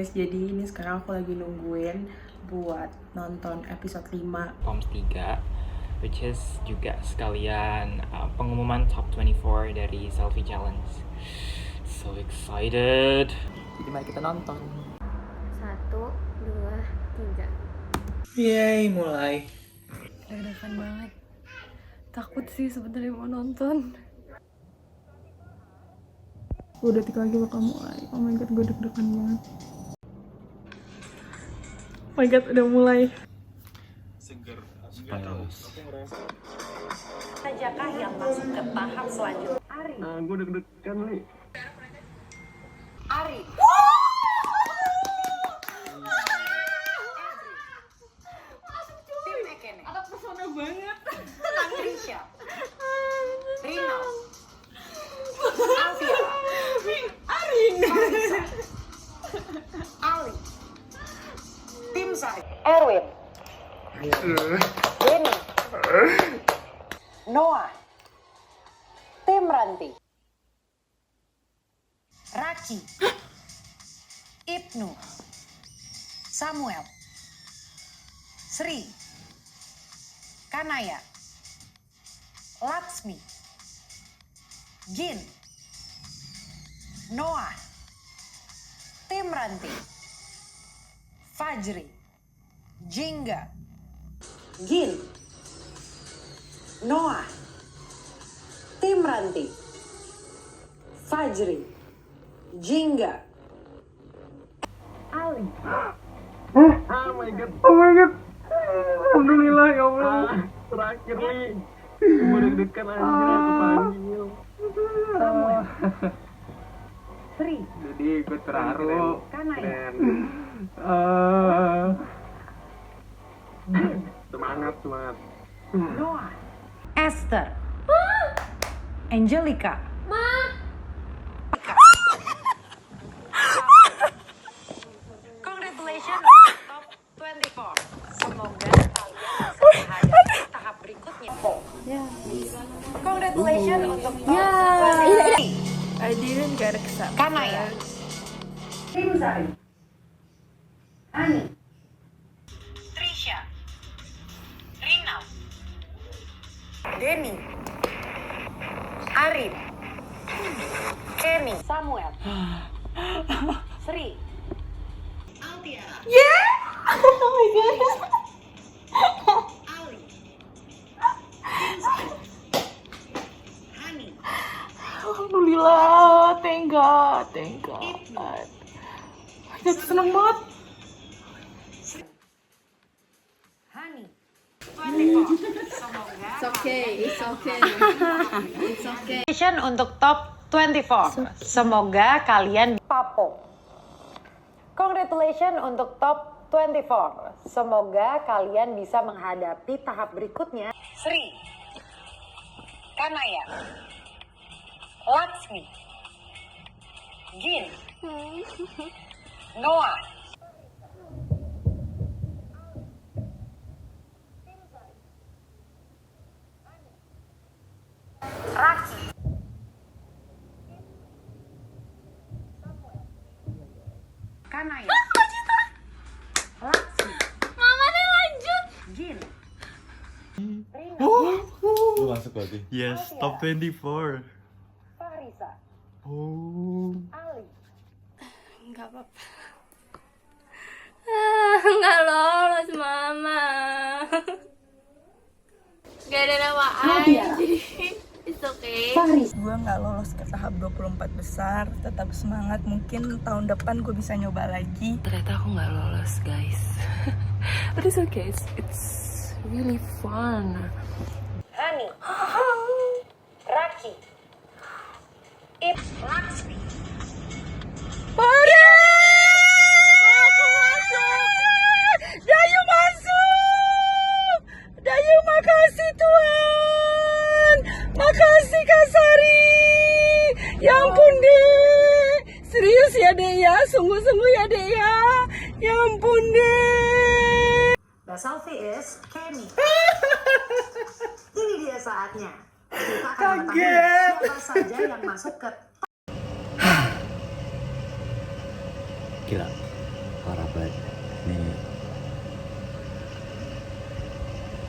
guys, jadi ini sekarang aku lagi nungguin buat nonton episode 5 Poms 3, which is juga sekalian pengumuman top 24 dari Selfie Challenge. So excited. Jadi mari kita nonton. 1, 2, 3. Yeay, mulai. Deg-degan banget. Takut sih sebenarnya mau nonton. Udah 3 lagi bakal mulai. Oh my god, gue deg-degan banget. Oh my god, udah mulai. Sajakah yang masuk ke tahap selanjutnya? Ari. Gue deg-degan nih. Ari. Tim Mekene. Ada pesona banget. Trisha. Rino. Alfiera. Arin. Marisa. Ali. Tim Sari. Erwin. Denny. Noah. Tim Ranti. Raki. Ibnu. Samuel. Sri. Kanaya. Laksmi. Gin. Noah. Tim Ranti. Fajri. Jingga. Gin. Noah. Tim Ranti. Fajri. Jingga. Ali. Oh my god. Alhamdulillah ya Allah. Terakhir nih. Gue deg-degan aja kepanggil. Sri. Jadi gue terharu. Kanaya. Semangat. Noah. Esther. Angelica. Congratulations top 24. Semoga kalian bisa menghadapi tahap berikutnya. Congratulations untuk top 23. I didn't get accepted. Kanaya. Tim Sari. Ani. Trisha. Rina. Denny. Arif. Kenny. Samuel. Sri. Altiara. Oh my god. Ali. Hani. Alhamdulillah, thank God. Aku seneng banget. Hani. 24. Semoga It's okay. Congratulations untuk top 24. Semoga kalian Papo. Congratulations untuk top 24. Semoga kalian bisa menghadapi tahap berikutnya. Sri. Kanaya. Laksmi. Gin. Noah. Raki. Kanaya. Laksmi. Mama nih lanjut. Gin. Lu masuk lagi? Yes, top 24. Farisa. Oh. Ali. Enggak apa-apa. Enggak lolos, Mama. Gak ada nama I, jadi it's okay. Gue nggak lolos ke tahap 24 besar. Tetap semangat, mungkin tahun depan gue bisa nyoba lagi. Ternyata aku nggak lolos, guys. But it's okay, it's really fun. Hani. Raki. Laksmi. Dayu, makasih Tuhan. Makasih Kak Sari. Ya ampun deh. Serius ya deh ya. Sungguh-sungguh ya deh ya. Ya ampun deh. The selfie is Kenny. Ini dia saatnya. Kita akan mengetahui siapa saja yang masuk ke Gila,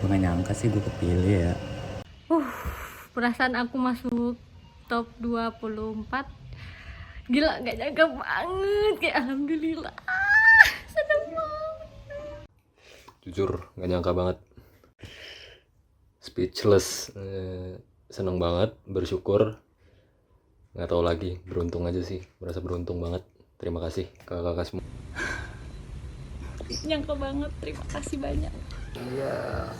Gue gak nyangka sih gue kepilih ya. Perasaan aku masuk top 24. Gila, gak nyangka banget. Kayak alhamdulillah. Seneng banget. Jujur gak nyangka banget, speechless, seneng banget, bersyukur, nggak tahu lagi, beruntung aja sih, merasa beruntung banget. Terima kasih kakak-kakak semua. Nyangka banget, terima kasih banyak. Iya.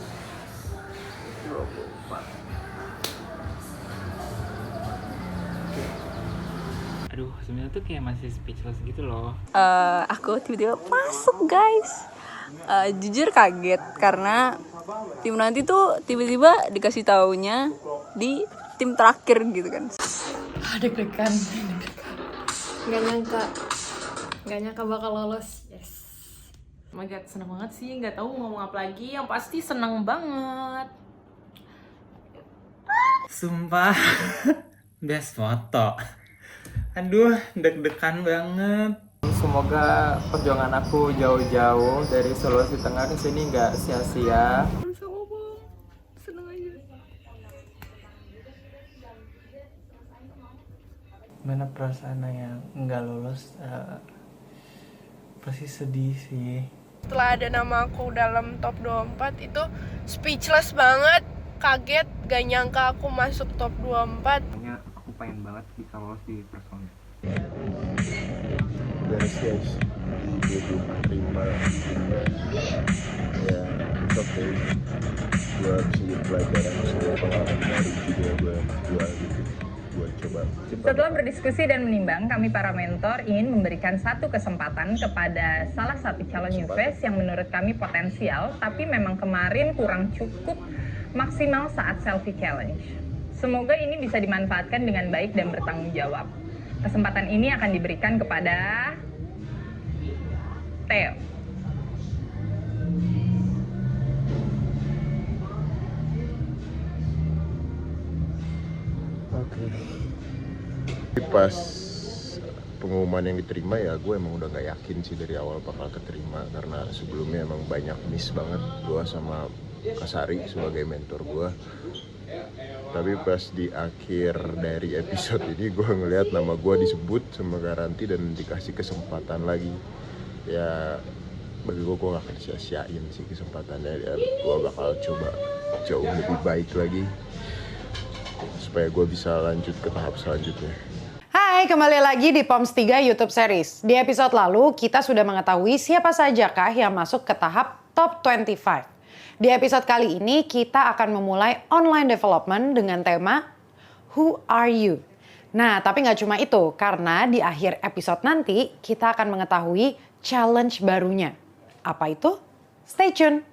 24. Aduh, sebenarnya tuh kayak masih speechless gitu loh. Aku tiba-tiba masuk guys. Jujur kaget karena tim nanti tuh tiba-tiba dikasih taunya di tim terakhir gitu kan. Deg-degan. Gak nyangka bakal lolos. Yes. Oh my god, seneng banget sih, nggak tahu ngomong apa lagi, yang pasti seneng banget. Sumpah. Best foto. Aduh, deg-degan banget. Semoga perjuangan aku jauh-jauh dari Sulawesi Tengah ke sini nggak sia-sia. Seneng aja. Mana perasaan yang nggak lolos, pasti sedih sih. Setelah ada nama aku dalam top 24 itu speechless banget, kaget, gak nyangka aku masuk top 24. Aku pengen banget bisa lolos di personal. Beres guys, gue belum terima ya, it's okay. Gue bisa jadi pelajaran, semua pengalaman baru juga gue coba. Setelah berdiskusi dan menimbang, kami para mentor ingin memberikan satu kesempatan kepada salah satu calon newsfest yang menurut kami potensial, tapi memang kemarin kurang cukup maksimal saat selfie challenge. Semoga ini bisa dimanfaatkan dengan baik dan bertanggung jawab. Kesempatan ini akan diberikan kepada Theo. Oke. Pas pengumuman yang diterima ya gue emang udah gak yakin sih dari awal bakal keterima, karena sebelumnya emang banyak miss banget gue sama Kasari sebagai mentor gue. Tapi pas di akhir dari episode ini gue ngeliat nama gue disebut sama Garanti dan dikasih kesempatan lagi. Ya bagi gue gak akan sia-siain sih kesempatannya, dan gue bakal coba jauh lebih baik lagi supaya gue bisa lanjut ke tahap selanjutnya. Hai, kembali lagi di POMS 3 YouTube series. Di episode lalu, kita sudah mengetahui siapa sajakah yang masuk ke tahap top 25. Di episode kali ini, kita akan memulai online development dengan tema Who Are You? Nah, tapi nggak cuma itu, karena di akhir episode nanti, kita akan mengetahui challenge barunya. Apa itu? Stay tune!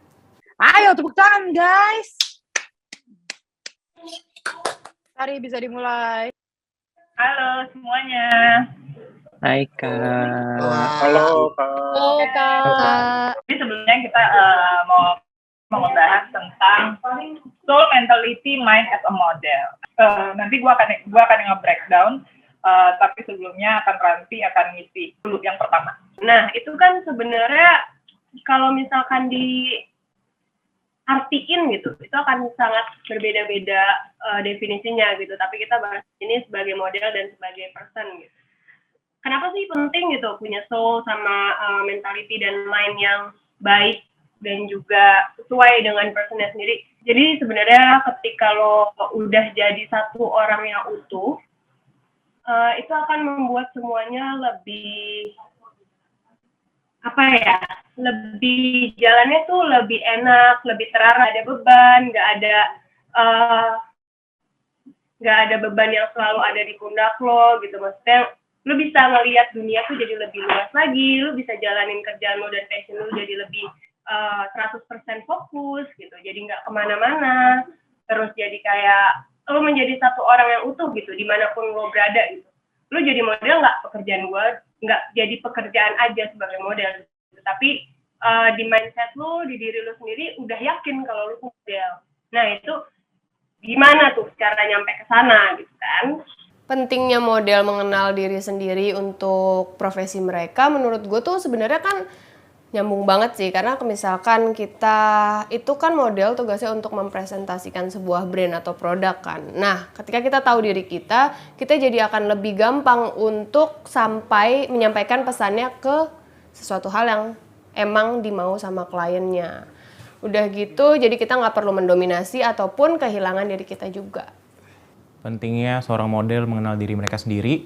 Ayo tepuk tangan guys. Hari bisa dimulai. Halo semuanya. Hai Kak. Halo Kak. Halo Kak. Jadi sebelumnya kita mau membahas tentang soul mentality mind as a model. Nanti gua akan nge-breakdown, tapi sebelumnya Ranti akan ngisi dulu yang pertama. Nah, itu kan sebenarnya kalau misalkan diartiin gitu, itu akan sangat berbeda-beda definisinya gitu. Tapi kita bahas ini sebagai model dan sebagai person gitu. Kenapa sih penting gitu punya soul sama mentality dan mind yang baik dan juga sesuai dengan personnya sendiri. Jadi sebenarnya ketika lo udah jadi satu orang yang utuh, itu akan membuat semuanya lebih lebih jalannya tuh lebih enak, lebih terarah, ada beban, nggak ada beban yang selalu ada di pundak lo gitu. Maksudnya lo bisa ngelihat dunia tuh jadi lebih luas lagi, lo bisa jalanin kerjaan lo dan passion lo jadi lebih 100% fokus gitu, jadi nggak kemana-mana, terus jadi kayak lo menjadi satu orang yang utuh gitu dimanapun lo berada gitu. Lo jadi model nggak jadi pekerjaan aja sebagai model gitu. Tapi di mindset lo, di diri lo sendiri udah yakin kalau lo model. Nah itu gimana tuh cara nyampe ke sana gitu kan? Pentingnya model mengenal diri sendiri untuk profesi mereka menurut gue tuh sebenarnya kan Nyambung banget sih, karena misalkan kita itu kan model tugasnya untuk mempresentasikan sebuah brand atau produk kan. Nah, ketika kita tahu diri kita jadi akan lebih gampang untuk sampai menyampaikan pesannya ke sesuatu hal yang emang dimau sama kliennya. Udah gitu, jadi kita nggak perlu mendominasi ataupun kehilangan diri kita juga. Pentingnya seorang model mengenal diri mereka sendiri,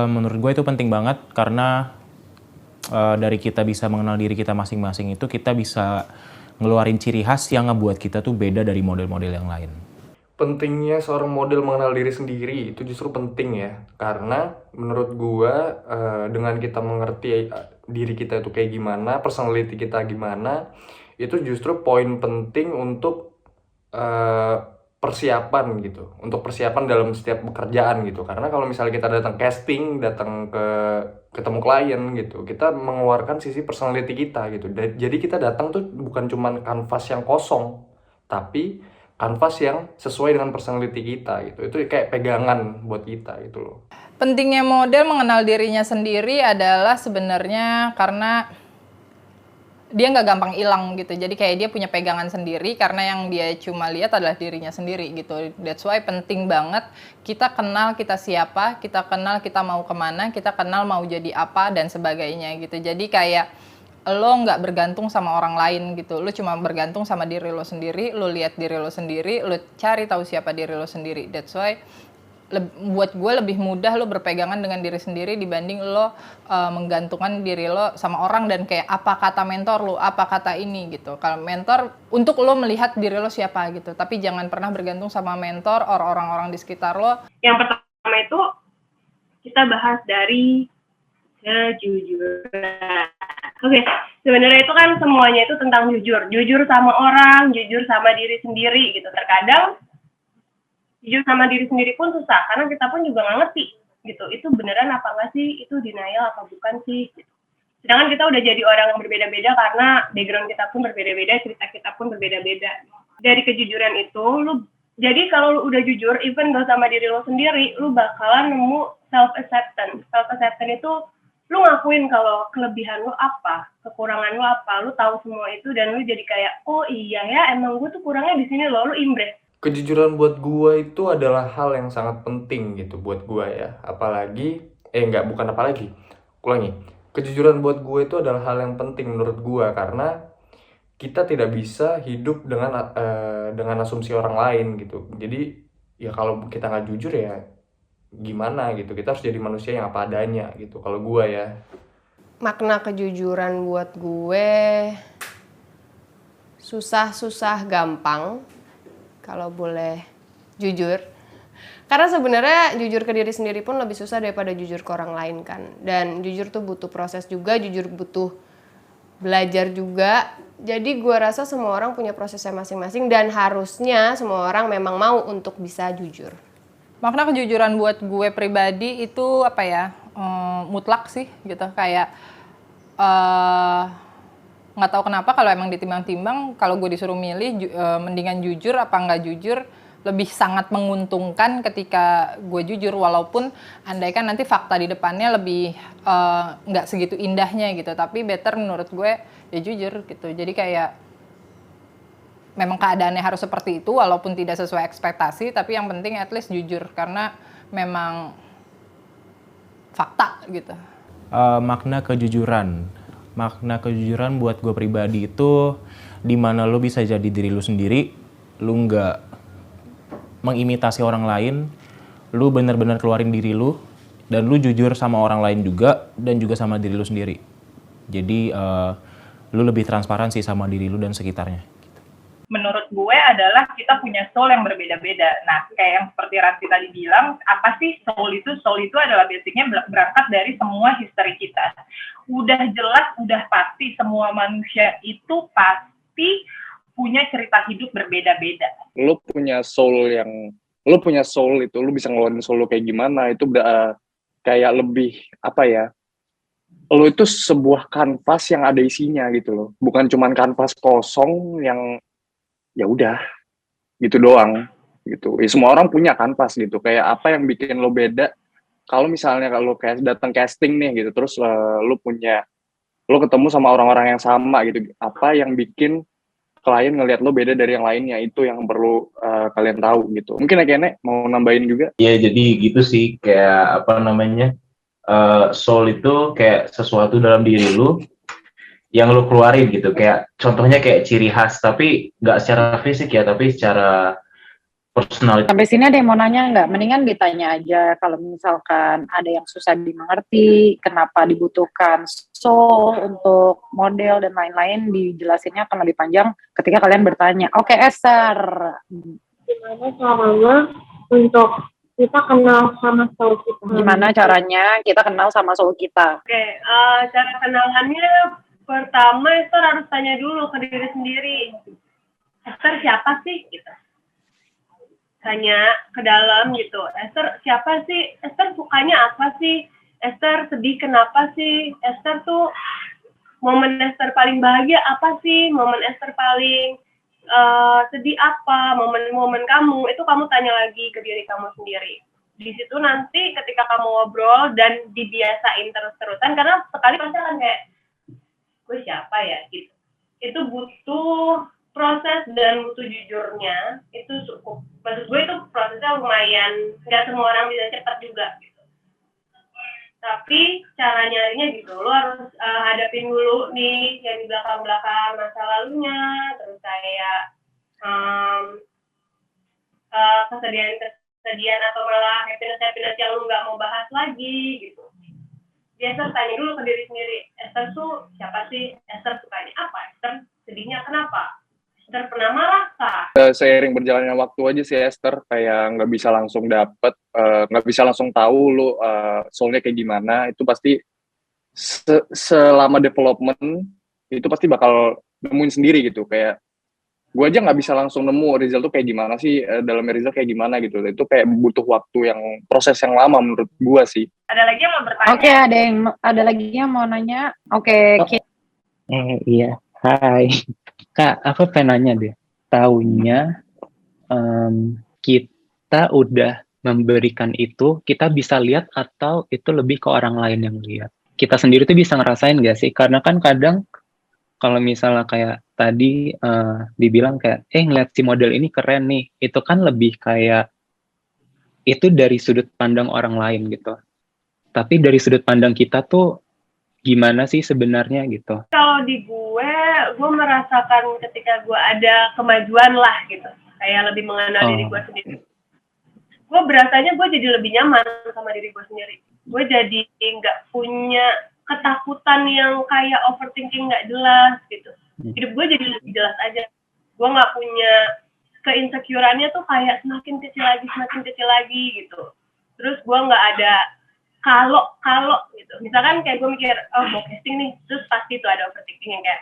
menurut gue itu penting banget karena dari kita bisa mengenal diri kita masing-masing itu kita bisa ngeluarin ciri khas yang ngebuat kita tuh beda dari model-model yang lain. Pentingnya seorang model mengenal diri sendiri itu justru penting ya, karena menurut gua dengan kita mengerti diri kita itu kayak gimana, personality kita gimana, itu justru poin penting untuk persiapan gitu, untuk persiapan dalam setiap pekerjaan gitu. Karena kalau misalnya kita datang casting, datang ketemu klien gitu, kita mengeluarkan sisi personality kita gitu. Jadi kita datang tuh bukan cuman kanvas yang kosong, tapi kanvas yang sesuai dengan personality kita gitu. Itu kayak pegangan buat kita gitu loh. Pentingnya model mengenal dirinya sendiri adalah sebenarnya karena dia nggak gampang hilang gitu. Jadi kayak dia punya pegangan sendiri karena yang dia cuma lihat adalah dirinya sendiri gitu. That's why penting banget kita kenal kita siapa, kita kenal kita mau kemana, kita kenal mau jadi apa dan sebagainya gitu. Jadi kayak lo nggak bergantung sama orang lain gitu. Lo cuma bergantung sama diri lo sendiri, lo lihat diri lo sendiri, lo cari tahu siapa diri lo sendiri. That's why buat gue lebih mudah lo berpegangan dengan diri sendiri dibanding lo menggantungkan diri lo sama orang dan kayak apa kata mentor lo, apa kata ini gitu. Kalau mentor untuk lo melihat diri lo siapa gitu, tapi jangan pernah bergantung sama mentor or orang-orang di sekitar lo. Yang pertama itu kita bahas dari kejujuran. Oke, sebenarnya itu kan semuanya itu tentang jujur sama orang, jujur sama diri sendiri gitu. Terkadang jujur sama diri sendiri pun susah, karena kita pun juga nggak ngerti gitu, itu beneran apa nggak sih, itu denial apa bukan sih gitu. Sedangkan kita udah jadi orang yang berbeda-beda karena background kita pun berbeda-beda, cerita kita pun berbeda-beda. Dari kejujuran itu, jadi kalau lu udah jujur, even gak sama diri lo sendiri, lu bakalan nemu self-acceptance. Self-acceptance itu lu ngakuin kalau kelebihan lu apa, kekurangan lu apa, lu tahu semua itu dan lu jadi kayak, oh iya ya, emang gue tuh kurangnya di sini loh, lu embrace. Kejujuran buat gue itu adalah hal yang sangat penting gitu buat gue ya. Bukan apalagi. Ulangi. Kejujuran buat gue itu adalah hal yang penting menurut gue karena kita tidak bisa hidup dengan asumsi orang lain gitu. Jadi ya kalau kita nggak jujur ya gimana gitu. Kita harus jadi manusia yang apa adanya gitu. Kalau gue ya. Makna kejujuran buat gue susah-susah gampang. Kalau boleh jujur, karena sebenarnya jujur ke diri sendiri pun lebih susah daripada jujur ke orang lain kan. Dan jujur tuh butuh proses juga, jujur butuh belajar juga. Jadi gue rasa semua orang punya prosesnya masing-masing dan harusnya semua orang memang mau untuk bisa jujur. Makna kejujuran buat gue pribadi itu apa ya, mutlak sih gitu. Kayak nggak tahu kenapa kalau emang ditimbang-timbang, kalau gue disuruh milih mendingan jujur apa nggak jujur, lebih sangat menguntungkan ketika gue jujur, walaupun andaikan nanti fakta di depannya lebih nggak segitu indahnya gitu, tapi better menurut gue ya jujur gitu. Jadi kayak memang keadaannya harus seperti itu walaupun tidak sesuai ekspektasi, tapi yang penting at least jujur karena memang fakta gitu. Makna kejujuran buat gue pribadi itu dimana lo bisa jadi diri lo sendiri, lo nggak mengimitasi orang lain, lo bener-bener keluarin diri lo, dan lo jujur sama orang lain juga, dan juga sama diri lo sendiri. Jadi lo lebih transparan sih sama diri lo dan sekitarnya. Menurut gue adalah kita punya soul yang berbeda-beda. Nah, kayak yang seperti Ranti tadi bilang, apa sih soul itu? Soul itu adalah basicnya berangkat dari semua history kita. Udah jelas, udah pasti semua manusia itu pasti punya cerita hidup berbeda-beda. Lo punya soul itu, lo bisa ngeluarin soul lo kayak gimana, itu udah kayak lebih, apa ya, lo itu sebuah kanvas yang ada isinya gitu loh. Bukan cuman kanvas kosong yang ya udah gitu doang gitu. Ya, semua orang punya kanvas gitu. Kayak apa yang bikin lo beda? Kalau misalnya kalau kayak datang casting nih gitu, terus lo punya lo ketemu sama orang-orang yang sama gitu. Apa yang bikin klien ngelihat lo beda dari yang lainnya, itu yang perlu kalian tahu gitu. Mungkin Kene mau nambahin juga? Ya jadi gitu sih, kayak apa namanya, soul itu kayak sesuatu dalam diri lu yang lu keluarin gitu, kayak contohnya kayak ciri khas, tapi nggak secara fisik ya, tapi secara personality. Sampai sini ada yang mau nanya nggak? Mendingan ditanya aja kalau misalkan ada yang susah dimengerti, kenapa dibutuhkan soul untuk model dan lain-lain, dijelasinnya akan lebih panjang ketika kalian bertanya. Oke, Esther. Gimana caranya untuk kita kenal sama soul kita? Gimana caranya kita kenal sama soul kita? Oke, cara kenalannya pertama Esther harus tanya dulu ke diri sendiri. Esther siapa sih? Gitu. Tanya ke dalam gitu. Esther siapa sih? Esther sukanya apa sih? Esther sedih kenapa sih? Esther tuh momen Esther paling bahagia apa sih? Momen Esther paling sedih apa? Momen-momen kamu itu kamu tanya lagi ke diri kamu sendiri. Di situ nanti ketika kamu ngobrol dan dibiasain terus-terusan, karena sekali pasti akan kayak gue siapa ya gitu. Itu butuh proses dan butuh jujurnya, itu cukup. Maksud gue itu prosesnya lumayan, nggak semua orang bisa cepat juga gitu. Tapi cara nyarinya gitu, lo harus hadapin dulu nih yang di belakang-belakang masa lalunya, terus kayak kesedihan atau malah happiness yang lo nggak mau bahas lagi gitu. Biasa tanya dulu ke diri sendiri, Esther tuh siapa sih? Esther sukanya apa? Esther sedihnya kenapa? Esther pernah marah kah? Seiring berjalannya waktu aja sih Esther, kayak nggak bisa langsung dapet, nggak bisa langsung tahu lo soulnya kayak gimana. Itu pasti selama development itu pasti bakal nemuin sendiri gitu. Kayak gue aja nggak bisa langsung nemu Rizal tuh kayak gimana sih, dalamnya Rizal kayak gimana gitu. Itu kayak butuh waktu yang proses yang lama menurut gue sih. Ada lagi yang mau bertanya? Oke, ada lagi yang mau nanya. Oke, Iya, hai Kak, aku pengen nanya deh. Taunya kita udah memberikan itu, kita bisa lihat atau itu lebih ke orang lain yang lihat? Kita sendiri tuh bisa ngerasain gak sih? Karena kan kadang kalau misalnya kayak tadi dibilang kayak, ngeliat si model ini keren nih, itu kan lebih kayak itu dari sudut pandang orang lain gitu. Tapi dari sudut pandang kita tuh gimana sih sebenarnya gitu? Kalau di gue merasakan ketika gue ada kemajuan lah gitu, kayak lebih mengenal diri gue sendiri. Gue berasanya gue jadi lebih nyaman sama diri gue sendiri. Gue jadi nggak punya ketakutan yang kayak overthinking nggak jelas gitu. Hidup gue jadi lebih jelas aja. Gue nggak punya keinsecurannya tuh kayak semakin kecil lagi gitu. Terus gue nggak ada kalau gitu. Misalkan kayak gue mikir, mau casting nih, terus pasti tuh ada overthinking yang kayak,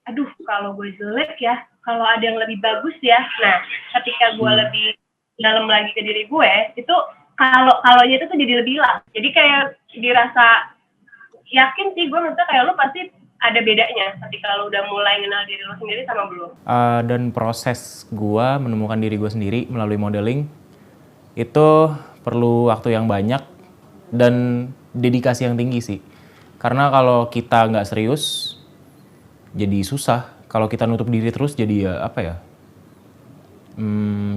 aduh kalau gue jelek ya, kalau ada yang lebih bagus ya. Nah, ketika gue lebih dalam lagi ke diri gue, itu kalau-kalonya itu tuh jadi lebih hilang. Jadi kayak dirasa yakin sih gue, maksudnya kayak lo pasti ada bedanya ketika lo udah mulai kenal diri lo sendiri sama belum. Dan proses gue menemukan diri gue sendiri melalui modeling itu perlu waktu yang banyak dan dedikasi yang tinggi sih. Karena kalau kita nggak serius, jadi susah. Kalau kita nutup diri terus, jadi ya apa ya?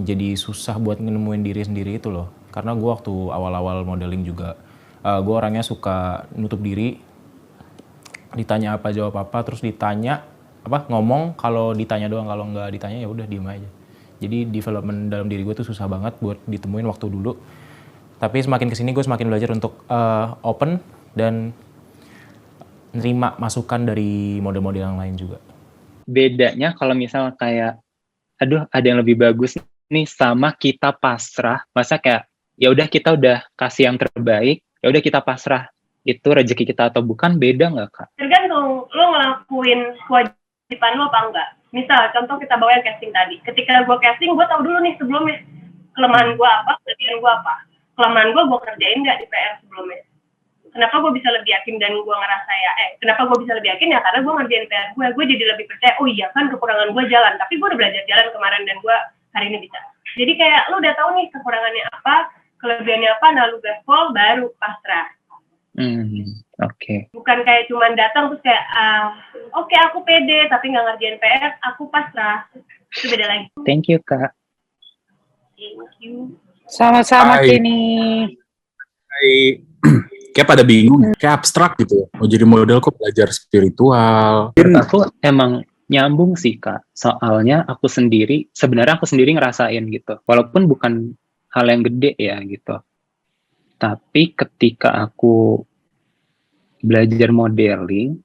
Jadi susah buat nemuin diri sendiri itu loh. Karena gue waktu awal-awal modeling juga, gue orangnya suka nutup diri. Ditanya apa jawab apa, terus ditanya apa ngomong, kalau ditanya doang, kalau nggak ditanya ya udah diem aja. Jadi development dalam diri gue tuh susah banget buat ditemuin waktu dulu. Tapi semakin kesini gue semakin belajar untuk open dan nerima masukan dari model-model yang lain juga. Bedanya kalau misalnya kayak, aduh ada yang lebih bagus nih, sama kita pasrah, masa kayak ya udah kita udah kasih yang terbaik, ya udah kita pasrah, itu rezeki kita atau bukan, beda nggak Kak? Tergantung lo ngelakuin kewajiban lo apa enggak. Misal contoh kita bawa yang casting tadi, ketika gue casting gue tahu dulu nih sebelumnya kelemahan gue apa, kelebihan gue apa. Kelemahan gue kerjain nggak di PR sebelumnya. Kenapa gue bisa lebih yakin dan gue ngerasa ya, kenapa gue bisa lebih yakin ya karena gue ngerjain PR gue jadi lebih percaya, oh iya kan kekurangan gue jalan, tapi gue udah belajar jalan kemarin dan gue hari ini bisa. Jadi kayak lo udah tahu nih kekurangannya apa, kelebihannya apa, nah lo gaspol baru pasrah. Oke. Bukan kayak cuman datang terus kayak oke, aku pede tapi nggak ngerjain PR, aku pasrah. Itu beda lagi. Thank you, Kak. Thank you. Sama-sama Hai. Kenny. Hai. Kayak pada bingung, kayak abstrak gitu. Mau jadi model kok belajar spiritual. Menurut aku emang nyambung sih, Kak. Soalnya sebenarnya aku sendiri ngerasain gitu. Walaupun bukan hal yang gede ya gitu. Tapi ketika aku belajar modeling,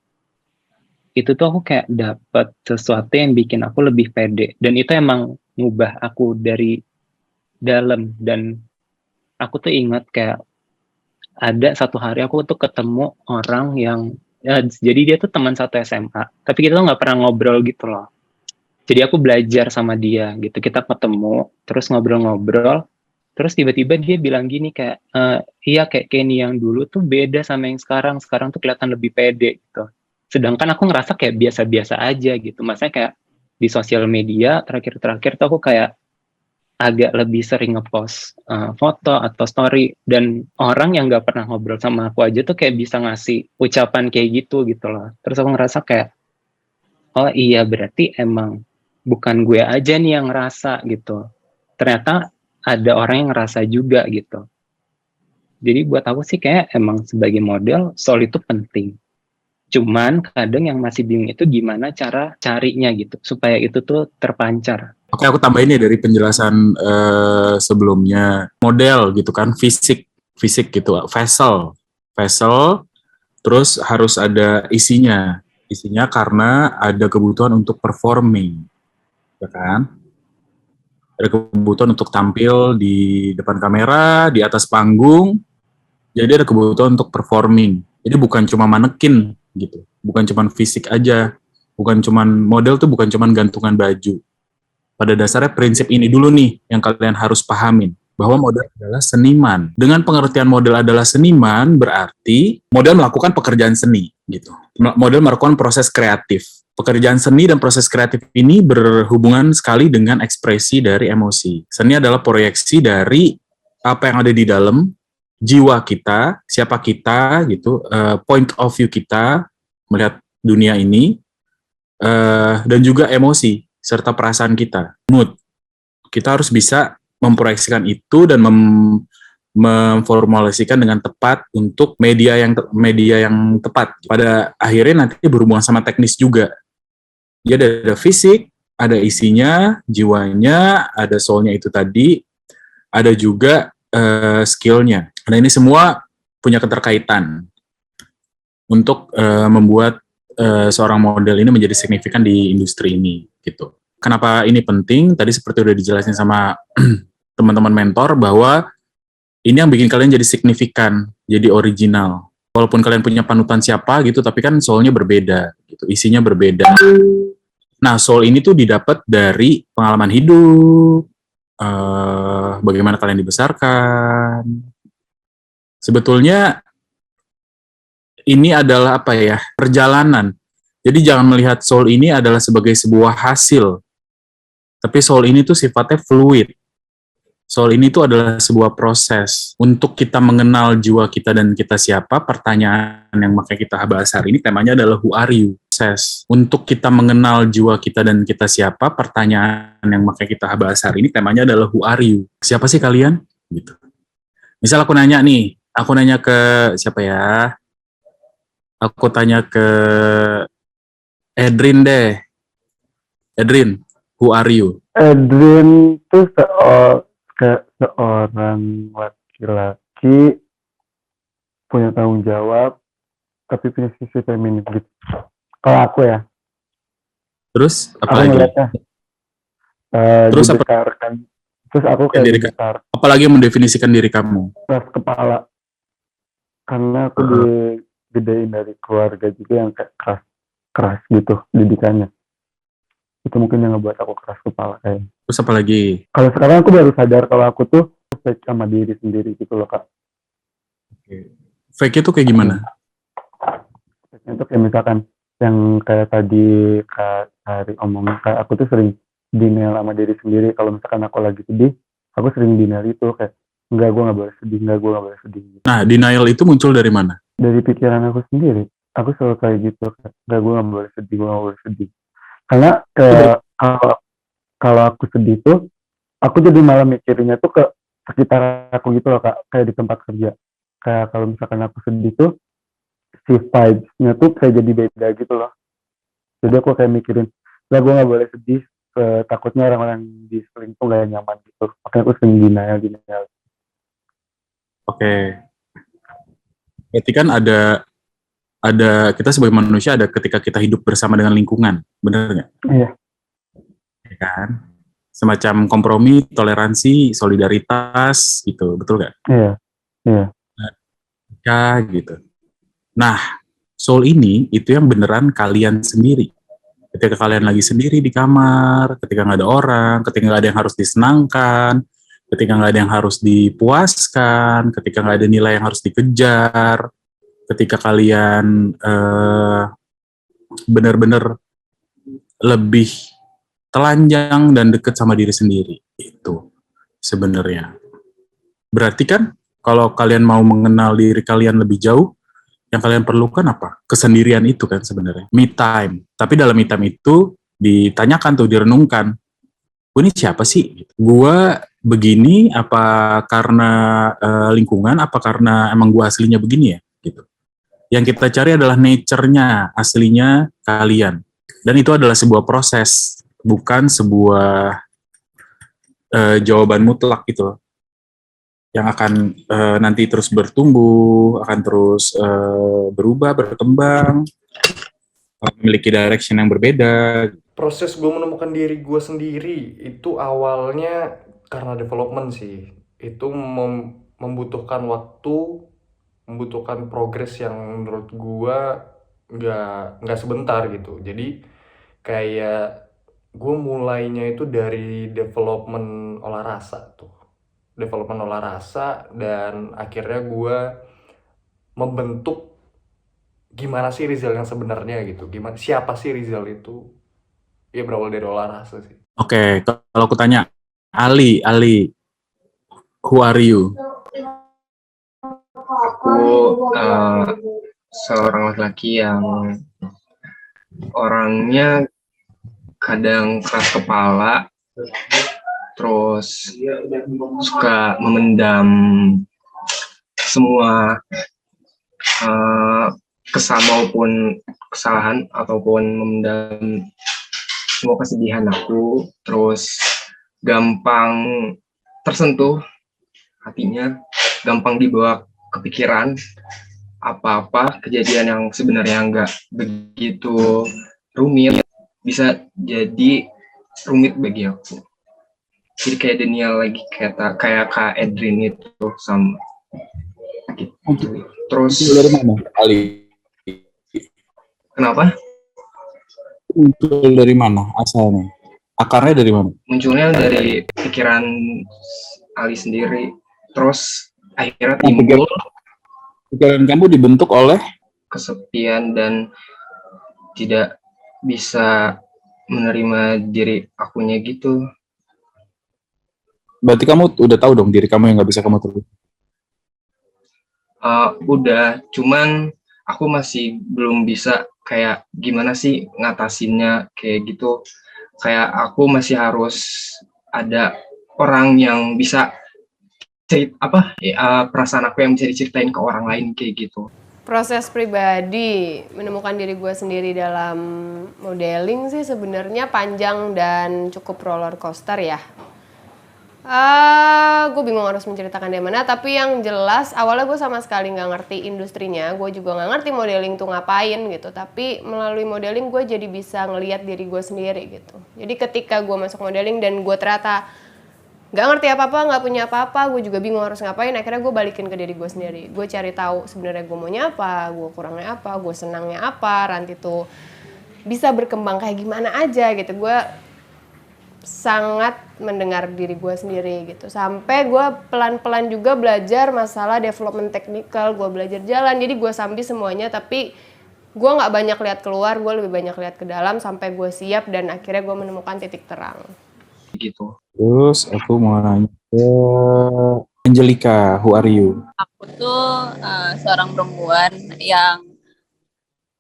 itu tuh aku kayak dapat sesuatu yang bikin aku lebih pede. Dan itu emang ngubah aku dari dalam. Dan aku tuh ingat kayak ada satu hari aku tuh ketemu orang yang jadi dia tuh teman satu SMA, tapi kita tuh nggak pernah ngobrol gitu loh. Jadi aku belajar sama dia gitu, kita ketemu terus ngobrol-ngobrol, terus tiba-tiba dia bilang gini kayak iya kayak Kenny yang dulu tuh beda sama yang sekarang tuh kelihatan lebih pede gitu. Sedangkan aku ngerasa kayak biasa-biasa aja gitu, maksudnya kayak di sosial media terakhir-terakhir tuh aku kayak agak lebih sering ngepost foto atau story, dan orang yang nggak pernah ngobrol sama aku aja tuh kayak bisa ngasih ucapan kayak gitu loh. Terus aku ngerasa kayak oh iya berarti emang bukan gue aja nih yang ngerasa gitu, ternyata ada orang yang ngerasa juga gitu. Jadi buat aku sih kayak emang sebagai model soul itu penting, cuman kadang yang masih bingung itu gimana cara carinya gitu supaya itu tuh terpancar. Oke, aku tambahin ya dari penjelasan sebelumnya. Model gitu kan, fisik gitu, vessel, terus harus ada isinya karena ada kebutuhan untuk performing, ya kan? Ada kebutuhan untuk tampil di depan kamera, di atas panggung, jadi ada kebutuhan untuk performing. Jadi bukan cuma manekin gitu, bukan cuma fisik aja, bukan cuma model tuh bukan cuma gantungan baju. Pada dasarnya prinsip ini dulu nih yang kalian harus pahamin, bahwa model adalah seniman. Dengan pengertian model adalah seniman, berarti model melakukan pekerjaan seni gitu. Model melakukan proses kreatif. Pekerjaan seni dan proses kreatif ini berhubungan sekali dengan ekspresi dari emosi. Seni adalah proyeksi dari apa yang ada di dalam jiwa kita, siapa kita gitu, point of view kita melihat dunia ini, dan juga emosi serta perasaan kita, mood. Kita harus bisa memproyeksikan itu dan memformulasikan dengan tepat untuk media yang tepat. Pada akhirnya nanti berhubungan sama teknis juga. Jadi ada fisik, ada isinya, jiwanya, ada soulnya itu tadi, ada juga skillnya. Nah ini semua punya keterkaitan untuk membuat seorang model ini menjadi signifikan di industri ini gitu. Kenapa ini penting? Tadi seperti udah dijelasin sama teman-teman mentor bahwa ini yang bikin kalian jadi signifikan, jadi original. Walaupun kalian punya panutan siapa gitu, tapi kan soulnya berbeda, gitu, isinya berbeda. Nah, soul ini tuh didapat dari pengalaman hidup, bagaimana kalian dibesarkan. Sebetulnya ini adalah apa ya, perjalanan. Jadi jangan melihat soul ini adalah sebagai sebuah hasil. Tapi soul ini tuh sifatnya fluid. Soul ini tuh adalah sebuah proses. Untuk kita mengenal jiwa kita dan kita siapa, pertanyaan yang makanya kita bahas hari ini temanya adalah who are you? Proses. Untuk kita mengenal jiwa kita dan kita siapa, pertanyaan yang makanya kita bahas hari ini temanya adalah who are you? Siapa sih kalian? Gitu. Misal aku nanya ke siapa ya? Aku tanya ke Edrin deh. Edrin, who are you? Edwin tuh seorang laki-laki punya tanggung jawab tapi punya sisi feminim gitu. Kalau aku ya. Terus apa aku lagi? Ngeliatnya, terus apa? Terus aku kayak dibesar. Apalagi yang mendefinisikan diri kamu? Keras kepala. Karena aku digedein dari keluarga juga yang kayak keras gitu didikannya. Itu mungkin yang ngebuat aku keras kepala kayaknya. Terus apa lagi? Kalau sekarang aku baru sadar kalau aku tuh fake sama diri sendiri gitu loh, Kak. Fake itu kayak gimana? Fake itu kayak misalkan yang kayak tadi Kak Hari omongin, kayak aku tuh sering denial sama diri sendiri. Kalau misalkan aku lagi sedih, aku sering denial itu kayak enggak, gue nggak boleh sedih. Nah, denial itu muncul dari mana? dari pikiran aku sendiri, aku selalu kayak gitu. Nggak, gue nggak boleh sedih, gue nggak boleh sedih. Karena kayak kalau aku sedih tuh, aku jadi malah mikirinnya tuh ke sekitar aku gitu loh Kak, kayak di tempat kerja. Kayak kalau misalkan aku sedih tuh, si vibes-nya tuh kayak jadi beda gitu loh. Jadi aku kayak mikirin, lah gue nggak boleh sedih, takutnya orang-orang di sekeliling tuh gak nyaman gitu. Makanya aku sering denial. Oke. Berarti kan ada kita sebagai manusia ada ketika kita hidup bersama dengan lingkungan, bener nggak? Iya. Ya kan? Semacam kompromi, toleransi, solidaritas, gitu, betul nggak? Iya. Ya, gitu. Nah, soul ini itu yang beneran kalian sendiri. Ketika kalian lagi sendiri di kamar, ketika nggak ada orang, ketika nggak ada yang harus disenangkan, ketika nggak ada yang harus dipuaskan, ketika nggak ada nilai yang harus dikejar, ketika kalian benar-benar lebih telanjang dan dekat sama diri sendiri, itu sebenarnya. Berarti kan kalau kalian mau mengenal diri kalian lebih jauh, yang kalian perlukan apa? Kesendirian itu kan sebenarnya. Me time. Tapi dalam me time itu ditanyakan tuh, direnungkan. Gue ini siapa sih? Gue begini apa karena lingkungan, apa karena emang gue aslinya begini ya? Gitu. Yang kita cari adalah nature-nya, aslinya kalian. Dan itu adalah sebuah proses, bukan sebuah jawaban mutlak gitu loh. Yang akan nanti terus bertumbuh, akan terus berubah, berkembang, memiliki direction yang berbeda. Proses gue menemukan diri gue sendiri itu awalnya karena development sih. Itu membutuhkan waktu, membutuhkan progres yang menurut gue nggak sebentar gitu. Jadi kayak gue mulainya itu dari development olah rasa tuh. Development olah rasa, dan akhirnya gue membentuk gimana sih Rizal yang sebenarnya gitu, gimana, siapa sih Rizal itu, ya berawal dari olah rasa sih. Oke, kalau aku tanya Ali, who are you? Aku seorang laki-laki yang orangnya kadang keras kepala, terus suka memendam semua kesal maupun kesalahan, ataupun memendam semua kesedihan aku, terus gampang tersentuh hatinya, gampang dibawa kepikiran apa-apa kejadian yang sebenarnya nggak begitu rumit bisa jadi rumit bagi aku. Jadi kayak Daniel lagi kayak Kak Edrin itu sama gitu. Terus dari mana Ali? Kenapa? Muncul dari mana asalnya? Akarnya dari mana? Munculnya dari pikiran Ali sendiri. Terus akhirnya timbul pikiran kamu dibentuk oleh kesepian dan tidak bisa menerima diri akunya gitu. Berarti kamu udah tahu dong diri kamu yang nggak bisa kamu terima? Udah, cuman aku masih belum bisa kayak gimana sih ngatasinnya kayak gitu. Kayak aku masih harus ada orang yang bisa perasaan aku yang bisa diceritain ke orang lain kayak gitu. Proses pribadi menemukan diri gue sendiri dalam modeling sih sebenarnya panjang dan cukup roller coaster ya. Gue bingung harus menceritakan dari mana, tapi yang jelas awalnya gue sama sekali nggak ngerti industrinya, gue juga nggak ngerti modeling tuh ngapain gitu, tapi melalui modeling gue jadi bisa ngelihat diri gue sendiri gitu. Jadi ketika gue masuk modeling dan gue ternyata nggak ngerti apa-apa, nggak punya apa-apa, gue juga bingung harus ngapain, akhirnya gue balikin ke diri gue sendiri. Gue cari tahu sebenarnya gue maunya apa, gue kurangnya apa, gue senangnya apa, nanti tuh bisa berkembang kayak gimana aja gitu. Gue sangat mendengar diri gue sendiri gitu, sampai gue pelan-pelan juga belajar masalah development technical, gue belajar jalan, jadi gue sambil semuanya, tapi gue nggak banyak lihat keluar, gue lebih banyak lihat ke dalam sampai gue siap dan akhirnya gue menemukan titik terang. Gitu. Terus aku mau nanya ke Angelica, who are you? Aku tuh seorang perempuan yang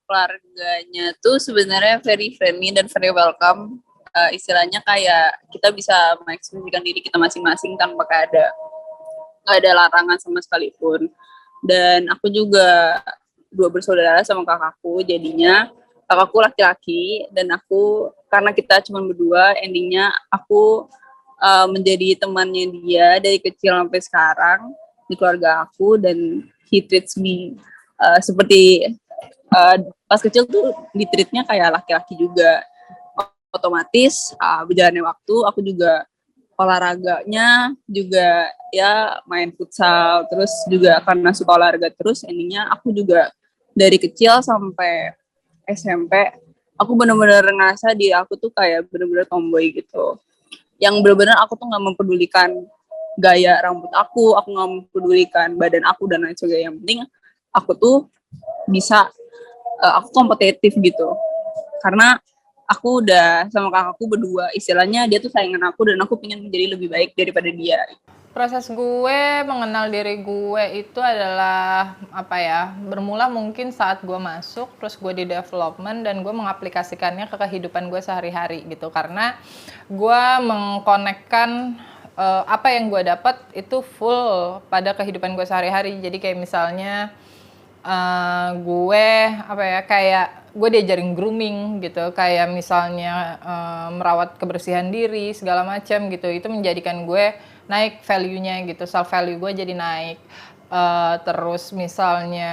keluarganya tuh sebenarnya very friendly dan very welcome. Istilahnya kayak kita bisa mengekspresikan diri kita masing-masing tanpa nggak ada larangan sama sekalipun. Dan aku juga dua bersaudara sama kakakku, jadinya kakakku laki-laki dan aku karena kita cuma berdua, endingnya aku menjadi temannya dia dari kecil sampai sekarang di keluarga aku, dan he treats me seperti pas kecil tuh ditreatnya kayak laki-laki juga. Otomatis berjalannya waktu aku juga olahraganya juga ya main futsal, terus juga karena suka olahraga terus, endingnya aku juga dari kecil sampai SMP aku bener-bener ngerasa diri aku tuh kayak bener-bener tomboy gitu, yang bener-bener aku tuh nggak mempedulikan gaya rambut aku nggak mempedulikan badan aku dan lain sebagainya. Yang penting aku tuh bisa aku kompetitif gitu, karena aku udah sama kakakku berdua, istilahnya dia tuh saingan aku dan aku pengen menjadi lebih baik daripada dia. Proses gue mengenal diri gue itu adalah bermula mungkin saat gue masuk, terus gue di development dan gue mengaplikasikannya ke kehidupan gue sehari-hari gitu, karena gue mengkonekkan apa yang gue dapat itu full pada kehidupan gue sehari-hari. Jadi kayak misalnya gue kayak gue diajarin grooming gitu, kayak misalnya merawat kebersihan diri segala macam gitu, itu menjadikan gue naik value-nya gitu, self value gue jadi naik. Terus misalnya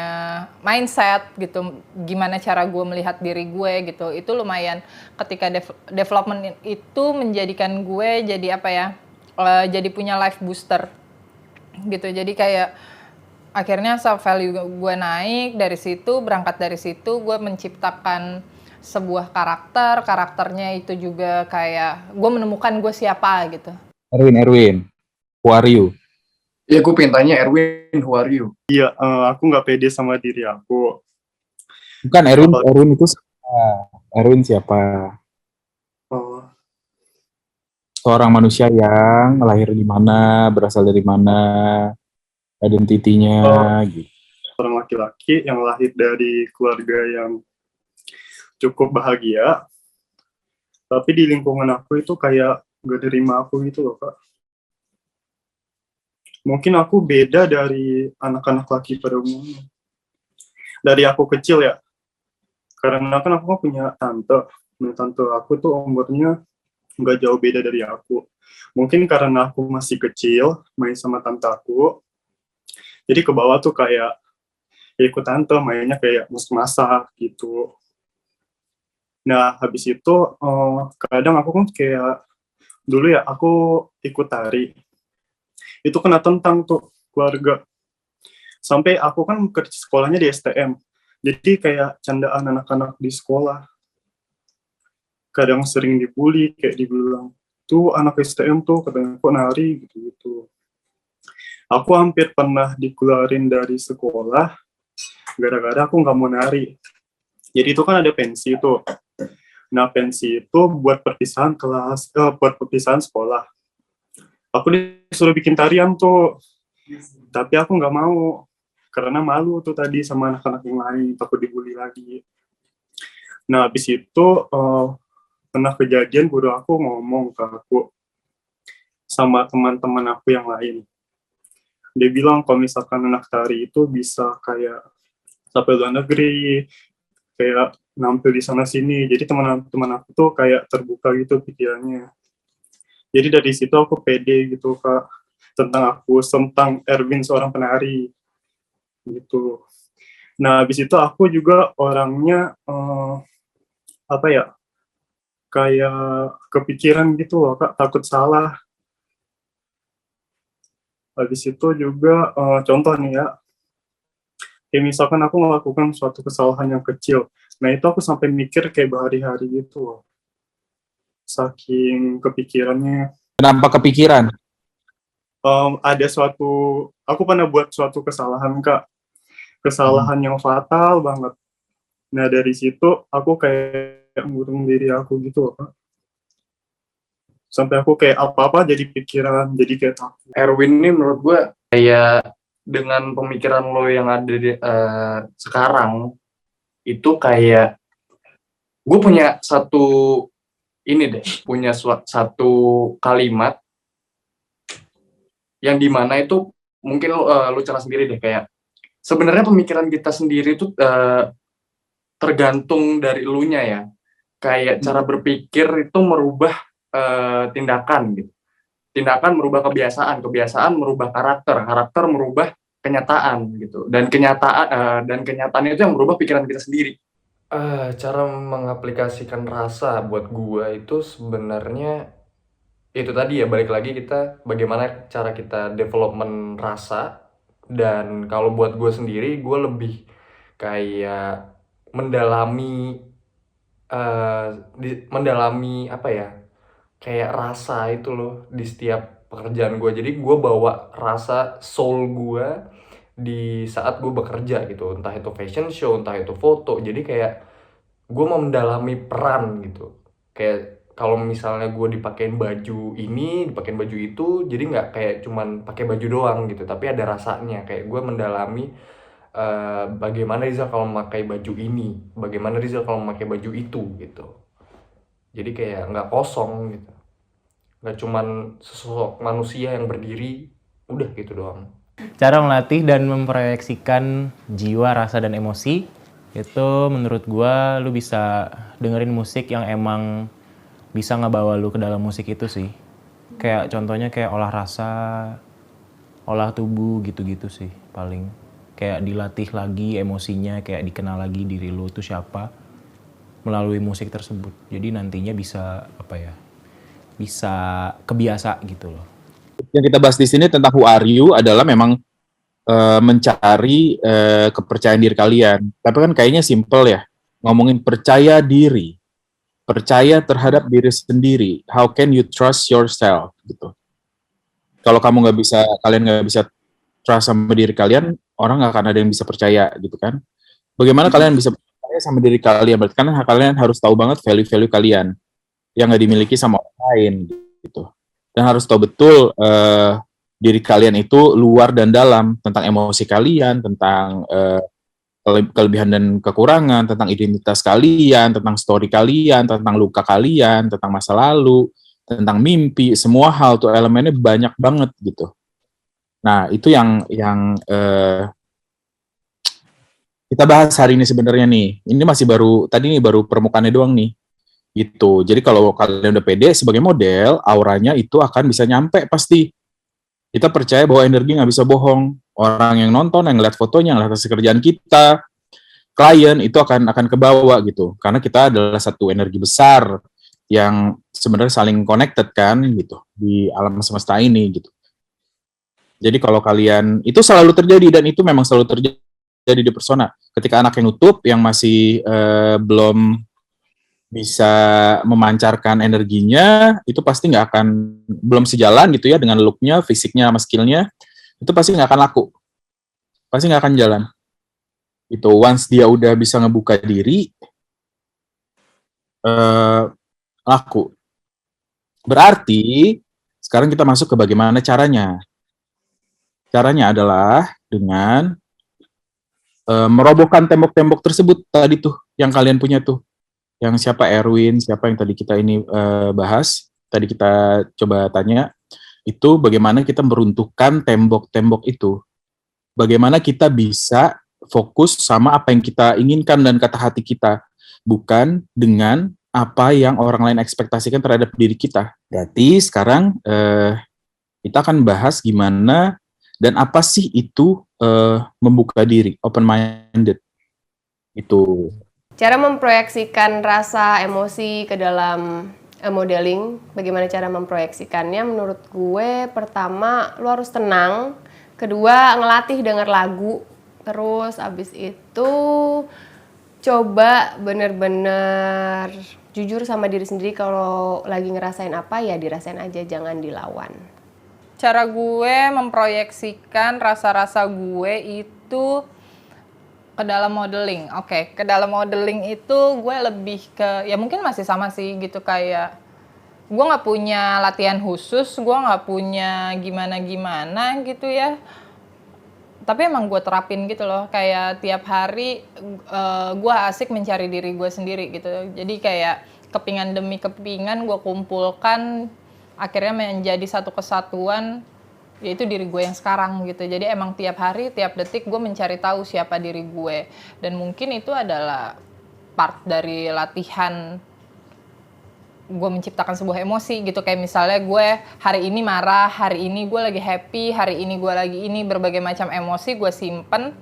mindset gitu, gimana cara gue melihat diri gue gitu, itu lumayan ketika development itu menjadikan gue jadi jadi punya life booster gitu. Jadi kayak akhirnya self value gue naik, berangkat dari situ gue menciptakan sebuah karakternya itu juga kayak gue menemukan gue siapa gitu. Erwin, who are you? Iya, gue pengen tanya Erwin, who are you? Iya, aku nggak pede sama diri aku. Bukan Erwin itu siapa? Erwin siapa? Oh. Seorang manusia yang lahir di mana, berasal dari mana, identitinya gitu. Seorang laki-laki yang lahir dari keluarga yang cukup bahagia, tapi di lingkungan aku itu kayak gak terima aku gitu loh, Kak. Mungkin aku beda dari anak-anak laki pada umumnya. Dari aku kecil ya, karena kan aku punya tante. Nah, tante aku tuh umurnya gak jauh beda dari aku. Mungkin karena aku masih kecil, main sama tante aku, jadi ke bawah tuh kayak ikut tante, mainnya kayak masak gitu. Nah, habis itu kadang aku kan kayak, dulu ya aku ikut tari. Itu kena tentang tuh keluarga. Sampai aku kan sekolahnya di STM. Jadi kayak candaan anak-anak di sekolah. Kadang sering dibully, kayak dibilang, tuh anak STM tuh katanya kok nari gitu-gitu. Aku hampir pernah dikeluarin dari sekolah gara-gara aku nggak mau nari. Jadi itu kan ada pensi tuh. Nah, pensi itu buat perpisahan kelas, buat perpisahan sekolah. Aku disuruh bikin tarian tuh, tapi aku nggak mau karena malu tuh tadi sama anak-anak yang lain, takut dibully lagi. Nah, habis itu pernah kejadian guru aku ngomong ke aku sama teman-teman aku yang lain. Dia bilang kalau misalkan anak tari itu bisa kayak sampai luar negeri, kayak nampil di sana sini. Jadi teman-teman aku tuh kayak terbuka gitu pikirannya. Jadi dari situ aku pede gitu, Kak, tentang Erwin seorang penari gitu. Nah, habis itu aku juga orangnya kayak kepikiran gitu loh, Kak, takut salah. Habis itu juga contoh nih ya, kayak misalkan aku melakukan suatu kesalahan yang kecil, nah itu aku sampai mikir kayak berhari-hari gitu loh, saking kepikirannya. Kenapa kepikiran? Aku pernah buat suatu kesalahan, Kak, kesalahan yang fatal banget. Nah dari situ aku kayak ngurung diri aku gitu loh, Kak. Sampai aku kayak apa-apa jadi pikiran, jadi kayak takut. Erwin ini menurut gue kayak dengan pemikiran lo yang ada sekarang itu kayak gue punya satu satu kalimat yang dimana itu mungkin lo cara sendiri deh, kayak sebenarnya pemikiran kita sendiri itu tergantung dari elunya ya, kayak cara berpikir itu merubah tindakan gitu. Tindakan merubah kebiasaan merubah karakter merubah kenyataan gitu, dan kenyataan itu yang merubah pikiran kita sendiri. Cara mengaplikasikan rasa buat gua itu sebenarnya itu tadi ya, balik lagi kita bagaimana cara kita development rasa. Dan kalau buat gua sendiri, gua lebih kayak mendalami apa ya, kayak rasa itu loh di setiap pekerjaan gue. Jadi gue bawa rasa soul gue di saat gue bekerja gitu, entah itu fashion show, entah itu foto. Jadi kayak gue mau mendalami peran gitu, kayak kalau misalnya gue dipakein baju ini, dipakein baju itu, jadi nggak kayak cuman pakai baju doang gitu, tapi ada rasanya. Kayak gue mendalami bagaimana Rizal kalau memakai baju ini, bagaimana Rizal kalau memakai baju itu gitu. Jadi kayak nggak kosong gitu, nggak cuman sesosok manusia yang berdiri udah gitu doang. Cara melatih dan memproyeksikan jiwa, rasa, dan emosi itu menurut gua lu bisa dengerin musik yang emang bisa ngebawa lu ke dalam musik itu sih. Kayak contohnya kayak olah rasa, olah tubuh gitu-gitu sih paling. Kayak dilatih lagi emosinya, kayak dikenal lagi diri lu tuh siapa melalui musik tersebut. Jadi nantinya bisa apa ya? Bisa kebiasa gitu loh. Yang kita bahas di sini tentang Who Are You adalah memang mencari kepercayaan diri kalian. Tapi kan kayaknya simple ya, ngomongin percaya diri, percaya terhadap diri sendiri. How can you trust yourself gitu? Kalau kalian nggak bisa trust sama diri kalian, orang nggak akan ada yang bisa percaya gitu kan? Bagaimana kalian bisa percaya sama diri kalian? Berarti kan kalian harus tahu banget value-value kalian yang nggak dimiliki sama orang lain gitu. Dan harus tahu betul diri kalian itu luar dan dalam, tentang emosi kalian, tentang kelebihan dan kekurangan, tentang identitas kalian, tentang story kalian, tentang luka kalian, tentang masa lalu, tentang mimpi, semua hal tuh elemennya banyak banget gitu. Nah, itu yang kita bahas hari ini sebenarnya nih. Ini masih tadi baru permukaannya doang nih. Gitu. Jadi kalau kalian udah pede sebagai model, auranya itu akan bisa nyampe pasti. Kita percaya bahwa energi nggak bisa bohong. Orang yang nonton, yang ngeliat fotonya, yang ngeliat hasil kerjaan kita, klien itu akan kebawa gitu. Karena kita adalah satu energi besar yang sebenarnya saling connected kan gitu di alam semesta ini gitu. Jadi kalau kalian, itu selalu terjadi dan itu memang selalu terjadi di persona. Ketika anak yang nutup, yang masih belum bisa memancarkan energinya, itu pasti nggak akan, belum sejalan gitu ya dengan look-nya, fisiknya, sama skill-nya, itu pasti nggak akan laku. Pasti nggak akan jalan. Itu once dia udah bisa ngebuka diri, laku. Berarti, sekarang kita masuk ke bagaimana caranya. Caranya adalah dengan merobohkan tembok-tembok tersebut tadi tuh, yang kalian punya tuh. Yang siapa Erwin, siapa yang tadi kita ini bahas, tadi kita coba tanya, itu bagaimana kita meruntuhkan tembok-tembok itu. Bagaimana kita bisa fokus sama apa yang kita inginkan dan kata hati kita, bukan dengan apa yang orang lain ekspektasikan terhadap diri kita. Berarti sekarang kita akan bahas gimana dan apa sih itu membuka diri, open-minded. Itu. Cara memproyeksikan rasa emosi ke dalam modeling, bagaimana cara memproyeksikannya? Menurut gue, pertama, lo harus tenang. Kedua, ngelatih denger lagu. Terus abis itu, coba bener-bener jujur sama diri sendiri. Kalau lagi ngerasain apa, ya dirasain aja, jangan dilawan. Cara gue memproyeksikan rasa-rasa gue itu ke dalam modeling. Ke dalam modeling itu gue lebih ke, ya mungkin masih sama sih gitu, kayak gue nggak punya latihan khusus, gue nggak punya gimana-gimana gitu ya. Tapi emang gue terapin gitu loh, kayak tiap hari gue asik mencari diri gue sendiri gitu. Jadi kayak kepingan demi kepingan gue kumpulkan, akhirnya menjadi satu kesatuan, yaitu diri gue yang sekarang gitu. Jadi emang tiap hari, tiap detik gue mencari tahu siapa diri gue. Dan mungkin itu adalah part dari latihan gue menciptakan sebuah emosi gitu. Kayak misalnya gue hari ini marah, hari ini gue lagi happy, hari ini gue lagi ini, berbagai macam emosi gue simpen.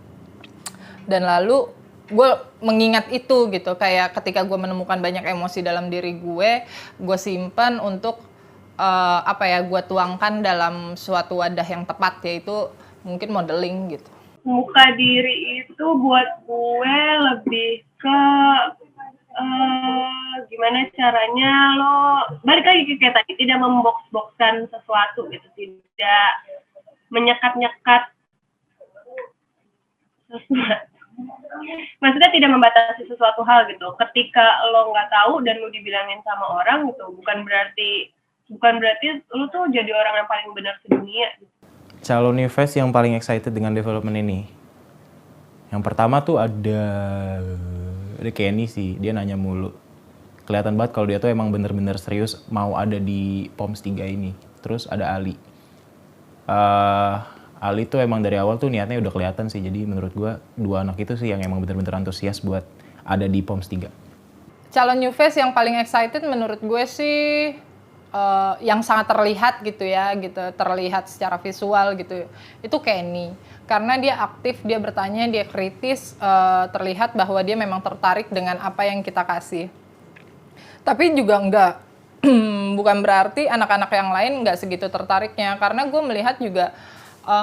Dan lalu gue mengingat itu gitu. Kayak ketika gue menemukan banyak emosi dalam diri gue simpen untuk gue tuangkan dalam suatu wadah yang tepat, yaitu mungkin modeling gitu. Muka diri itu buat gue lebih ke gimana caranya lo balik lagi kayak tadi, tidak membox-boxkan sesuatu gitu, tidak menyekat-nyekat sesuatu. Maksudnya tidak membatasi sesuatu hal gitu. Ketika lo nggak tahu dan lo dibilangin sama orang gitu, bukan berarti lo tuh jadi orang yang paling benar sedunia gitu. Calon Yves yang paling excited dengan development ini. Yang pertama tuh ada Kenny sih, dia nanya mulu. Kelihatan banget kalau dia tuh emang bener-bener serius mau ada di POMS 3 ini. Terus ada Ali. Ali tuh emang dari awal tuh niatnya udah kelihatan sih. Jadi menurut gua dua anak itu sih yang emang bener-bener antusias buat ada di POMS 3. Calon Yves yang paling excited menurut gue sih yang sangat terlihat gitu ya, gitu, terlihat secara visual gitu, itu Kenny. Karena dia aktif, dia bertanya, dia kritis, terlihat bahwa dia memang tertarik dengan apa yang kita kasih. Tapi juga enggak, bukan berarti anak-anak yang lain enggak segitu tertariknya, karena gue melihat juga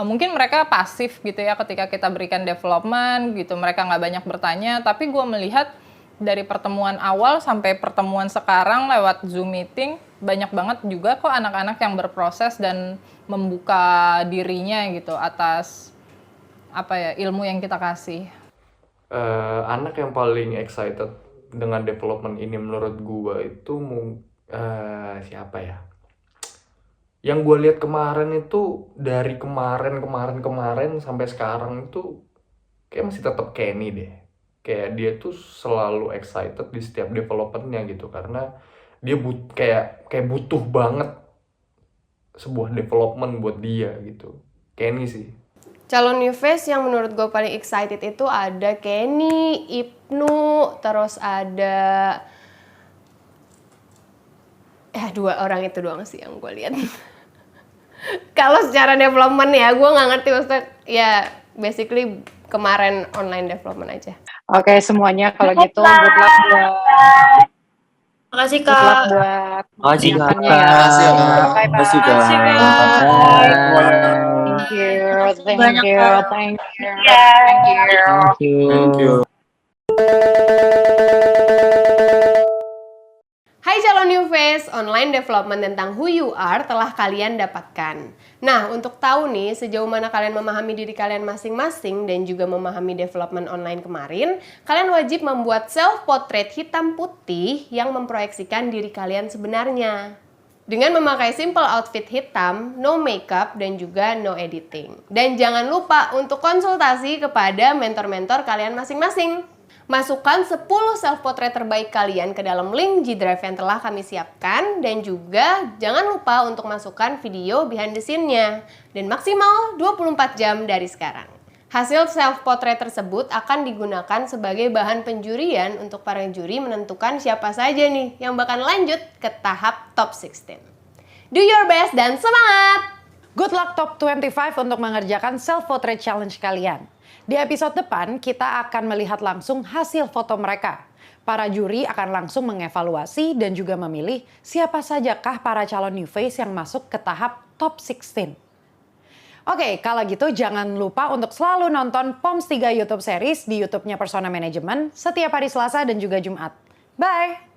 mungkin mereka pasif gitu ya ketika kita berikan development gitu, mereka nggak banyak bertanya, tapi gue melihat dari pertemuan awal sampai pertemuan sekarang lewat Zoom meeting, banyak banget juga kok anak-anak yang berproses dan membuka dirinya gitu atas ilmu yang kita kasih. Anak yang paling excited dengan development ini menurut gua itu siapa ya? Yang gue lihat kemarin itu, dari kemarin sampai sekarang itu kayak masih tetap Kenny deh. Kayak dia tuh selalu excited di setiap developmentnya gitu, karena dia kayak butuh banget sebuah development buat dia gitu. Kenny sih. Calon Yves yang menurut gue paling excited itu ada Kenny, Ibnu, terus ada dua orang itu doang sih yang gue lihat. Kalau secara development ya, gue nggak ngerti maksudnya, ya basically kemarin online development aja. Oke semuanya, kalau gitu good luck buat. Makasih Good luck Kak. buat Makasih Kak. persiapannya ya. Makasih Kak. Bye-bye. Makasih Kak. Thank you, thank Banyak, you, Kak. thank you, Yeah. thank you. Thank you. Thank you. Hai calon New Face, online development tentang who you are telah kalian dapatkan. Nah, untuk tahu nih sejauh mana kalian memahami diri kalian masing-masing dan juga memahami development online kemarin, kalian wajib membuat self-portrait hitam putih yang memproyeksikan diri kalian sebenarnya. Dengan memakai simple outfit hitam, no makeup, dan juga no editing. Dan jangan lupa untuk konsultasi kepada mentor-mentor kalian masing-masing. Masukkan 10 self-portrait terbaik kalian ke dalam link G Drive yang telah kami siapkan, dan juga jangan lupa untuk masukkan video behind the scene-nya dan maksimal 24 jam dari sekarang. Hasil self-portrait tersebut akan digunakan sebagai bahan penjurian untuk para juri menentukan siapa saja nih yang bakal lanjut ke tahap top 16. Do your best dan semangat! Good luck top 25 untuk mengerjakan self-portrait challenge kalian. Di episode depan, kita akan melihat langsung hasil foto mereka. Para juri akan langsung mengevaluasi dan juga memilih siapa sajakah para calon new face yang masuk ke tahap top 16. Oke, kalau gitu jangan lupa untuk selalu nonton POMS 3 YouTube series di YouTube-nya Persona Management setiap hari Selasa dan juga Jumat. Bye!